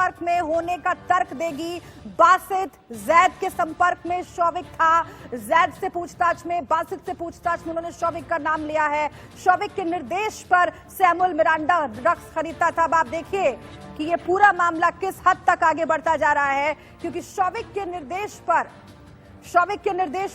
संपर्क में होने का तर्क देगी। बासित जैद के संपर्क में शौविक था। जैद से पूछताछ में, बासित से पूछताछ में उन्होंने शौविक का नाम लिया है। शौविक के निर्देश पर सैमुअल मिरांडा ड्रग्स खरीदता था। अब आप देखिए कि ये पूरा मामला किस हद तक आगे बढ़ता जा रहा है, क्योंकि शौविक के निर्देश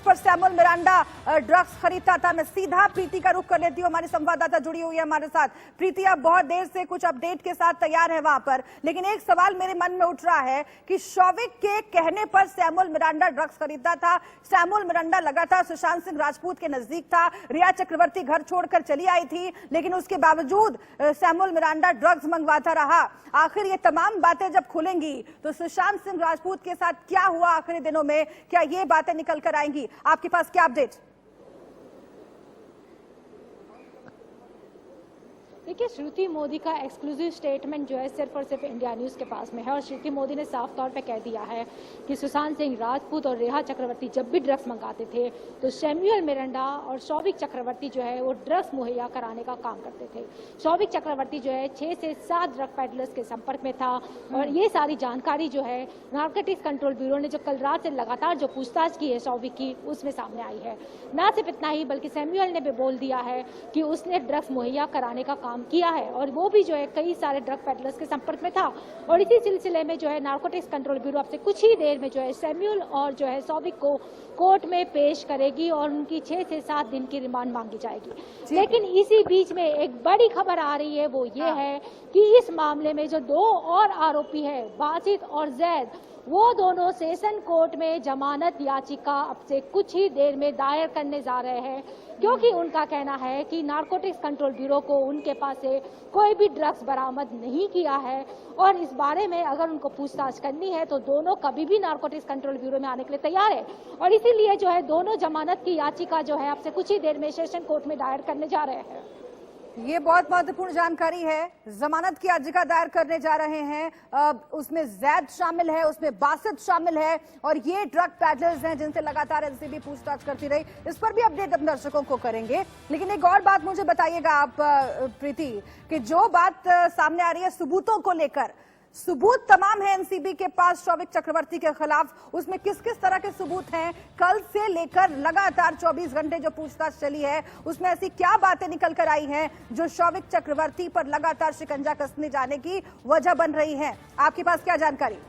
पर सैमुअल मिरांडा ड्रग्स खरीदता था। मैं सीधा प्रीति का रुख कर लेती हूँ, हमारी संवाददाता जुड़ी हुई है हमारे साथ। प्रीति, अब बहुत देर से कुछ अपडेट के साथ तैयार है वहां पर, लेकिन एक सवाल मेरे मन में उठ रहा है कि शौविक के कहने पर सैमुअल मिरांडा ड्रग्स खरीदता था। सैमुअल मिरांडा लगातार सुशांत सिंह राजपूत के नजदीक था। रिया चक्रवर्ती घर छोड़कर चली आई थी, लेकिन उसके बावजूद सैमुअल मिरांडा ड्रग्स मंगवाता रहा। आखिर ये तमाम बातें जब खुलेंगी तो सुशांत सिंह राजपूत के साथ क्या हुआ आखिरी दिनों में, क्या ये बातें निकल कर आएंगी? आपके पास क्या अपडेट? देखिए, श्रुति मोदी का एक्सक्लूसिव स्टेटमेंट जो है सिर्फ और सिर्फ इंडिया न्यूज के पास में है और श्रुति मोदी ने साफ तौर पे कह दिया है कि सुशांत सिंह राजपूत और रेहा चक्रवर्ती जब भी ड्रग्स मंगाते थे तो सैमुअल मिरांडा और शौविक चक्रवर्ती जो है वो ड्रग्स मुहैया कराने का काम करते थे। शौविक चक्रवर्ती जो है 6 से 7 ड्रग पेडलर्स के संपर्क में था और ये सारी जानकारी जो है नारकोटिक्स कंट्रोल ब्यूरो ने जो कल रात से लगातार जो पूछताछ की है शौविक की, उसमें सामने आई है। न सिर्फ इतना ही बल्कि सैमुअल ने भी बोल दिया है कि उसने ड्रग्स मुहैया कराने का काम किया है और वो भी जो है कई सारे ड्रग पेडलर्स के संपर्क में था। और इसी सिलसिले में जो है नारकोटिक्स कंट्रोल ब्यूरो अब से कुछ ही देर में जो है सैमुअल और जो है शौविक को कोर्ट में पेश करेगी और उनकी 6 से 7 दिन की रिमांड मांगी जाएगी। लेकिन इसी बीच में एक बड़ी खबर आ रही है, वो ये है कि इस मामले में जो 2 और आरोपी है बासित और जैद, वो दोनों सेशन कोर्ट में जमानत याचिका अब से कुछ ही देर में दायर करने जा रहे हैं, क्योंकि उनका कहना है कि नारकोटिक्स कंट्रोल ब्यूरो को उनके पास से कोई भी ड्रग्स बरामद नहीं किया है और इस बारे में अगर उनको पूछताछ करनी है तो दोनों कभी भी नारकोटिक्स कंट्रोल ब्यूरो में आने के लिए तैयार है और इसीलिए जो है दोनों जमानत की याचिका जो है अब से कुछ ही देर में सेशन कोर्ट में दायर करने जा रहे हैं। ये बहुत महत्वपूर्ण जानकारी है। जमानत की याचिका दायर करने जा रहे हैं। उसमें जैद शामिल है, उसमें बासित शामिल है और ये ड्रग पैडलर्स हैं जिनसे लगातार एनसीबी पूछताछ करती रही। इस पर भी अपडेट अपने दर्शकों को करेंगे, लेकिन एक और बात मुझे बताइएगा आप प्रीति, कि जो बात सामने आ रही है सबूतों को लेकर, सबूत तमाम है एनसीबी के पास शौविक चक्रवर्ती के खिलाफ, उसमें किस किस तरह के सबूत हैं? कल से लेकर लगातार 24 घंटे जो पूछताछ चली है उसमें ऐसी क्या बातें निकल कर आई हैं जो शौविक चक्रवर्ती पर लगातार शिकंजा कसने जाने की वजह बन रही है? आपके पास क्या जानकारी?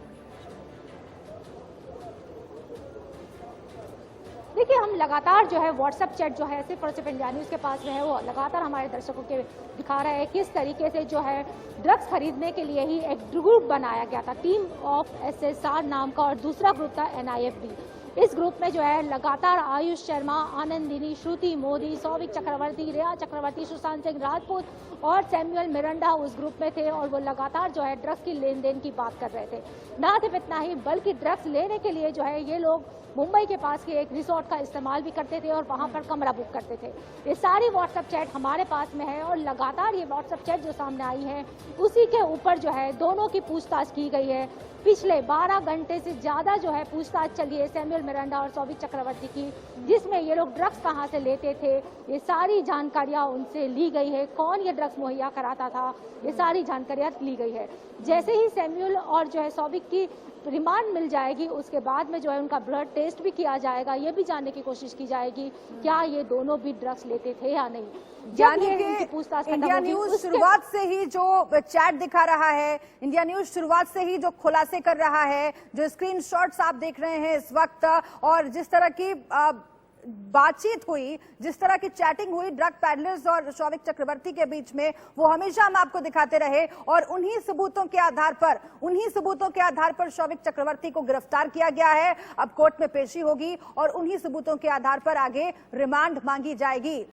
देखिए, हम लगातार जो है व्हाट्सएप चैट जो है सिर्फ और सिर्फ इंडिया न्यूज के पास में है, वो लगातार हमारे दर्शकों के दिखा रहे हैं किस तरीके से जो है ड्रग्स खरीदने के लिए ही एक ग्रुप बनाया गया था, टीम ऑफ SSR नाम का, और दूसरा ग्रुप था NIFB। इस ग्रुप में जो है लगातार आयुष शर्मा, आनंदिनी, श्रुति मोदी, शौविक चक्रवर्ती, रेहा चक्रवर्ती, सुशांत सिंह राजपूत और सैमुअल मिरांडा उस ग्रुप में थे और वो लगातार जो है ड्रग्स की लेन देन की बात कर रहे थे। ना सिर्फ इतना ही बल्कि ड्रग्स लेने के लिए जो है ये लोग मुंबई के पास के एक रिसोर्ट का इस्तेमाल भी करते थे और वहां पर कमरा बुक करते थे। ये सारी व्हाट्सएप चैट हमारे पास में है और लगातार ये व्हाट्सएप चैट जो सामने आई है उसी के ऊपर जो है दोनों की पूछताछ की गई है। पिछले 12 घंटे से ज्यादा जो है पूछताछ चली है सैमुअल मिरांडा और शौविक चक्रवर्ती की, जिसमें ये लोग ड्रग्स कहाँ से लेते थे ये सारी जानकारियां उनसे ली गई है, कौन ये ड्रग्स मुहैया कराता था ये सारी जानकारियां ली गई है। जैसे ही सैमुअल और जो है शौविक की रिमांड मिल जाएगी उसके बाद में जो है उनका ब्लड टेस्ट भी किया जाएगा, ये भी जानने की कोशिश की जाएगी क्या ये दोनों भी ड्रग्स लेते थे या नहीं। यानी कि इंडिया न्यूज शुरुआत से ही जो चैट दिखा रहा है, इंडिया न्यूज शुरुआत से ही जो खुलासे कर रहा है, जो स्क्रीनशॉट्स आप देख रहे हैं इस वक्त और जिस तरह की बातचीत हुई, जिस तरह की चैटिंग हुई ड्रग पैडलर्स और शौविक चक्रवर्ती के बीच में, वो हमेशा हम आपको दिखाते रहे और उन्हीं सबूतों के आधार पर शौविक चक्रवर्ती को गिरफ्तार किया गया है। अब कोर्ट में पेशी होगी और उन्हीं सबूतों के आधार पर आगे रिमांड मांगी जाएगी।